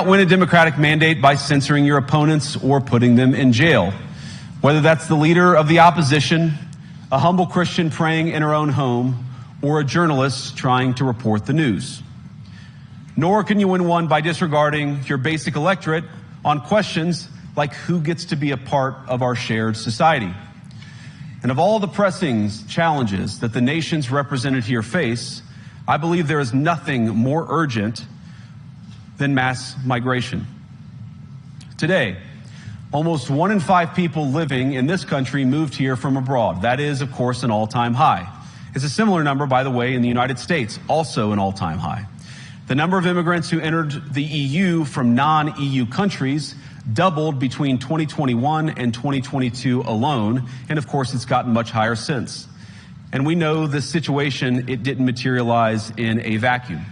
cannot win a democratic mandate by censoring your opponents or putting them in jail, whether that's the leader of the opposition, a humble Christian praying in her own home, or a journalist trying to report the news. Nor can you win one by disregarding your basic electorate on questions like who gets to be a part of our shared society. And of all the pressing challenges that the nations represented here face, I believe there is nothing more urgent than mass migration. Today, almost 1 in 5 people living in this country moved here from abroad. That is, of course, an all-time high. It's a similar number, by the way, in the United States, also an all-time high. The number of immigrants who entered the EU from non-EU countries doubled between 2021 and 2022 alone, and of course, it's gotten much higher since. And we know this situation, it didn't materialize in a vacuum.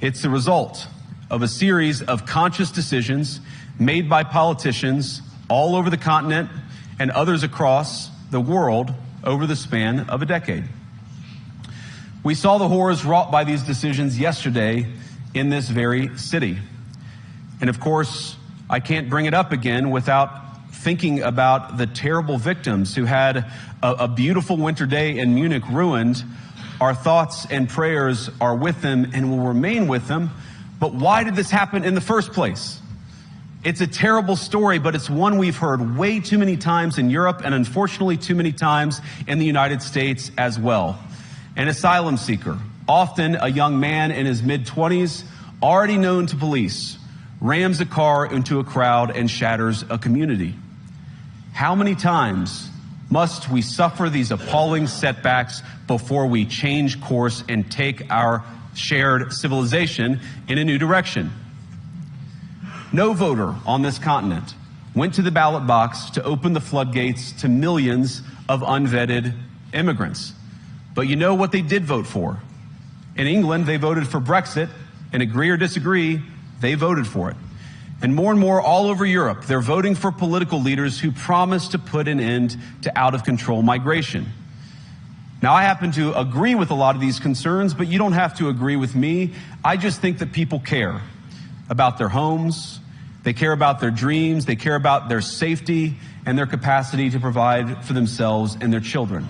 It's the result of a series of conscious decisions made by politicians all over the continent and others across the world over the span of a decade. We saw the horrors wrought by these decisions yesterday in this very city. And of course, I can't bring it up again without thinking about the terrible victims who had a beautiful winter day in Munich ruined. Our thoughts and prayers are with them and will remain with them. But why did this happen in the first place? It's a terrible story, but it's one we've heard way too many times in Europe and unfortunately too many times in the United States as well. An asylum seeker, often a young man in his mid-20s, already known to police, rams a car into a crowd and shatters a community. How many times must we suffer these appalling setbacks before we change course and take our shared civilization in a new direction? No voter on this continent went to the ballot box to open the floodgates to millions of unvetted immigrants. But you know what they did vote for? In England, they voted for Brexit, and agree or disagree, they voted for it. And more all over Europe, they're voting for political leaders who promise to put an end to out-of-control migration. Now, I happen to agree with a lot of these concerns, but you don't have to agree with me. I just think that people care about their homes, they care about their dreams, they care about their safety and their capacity to provide for themselves and their children.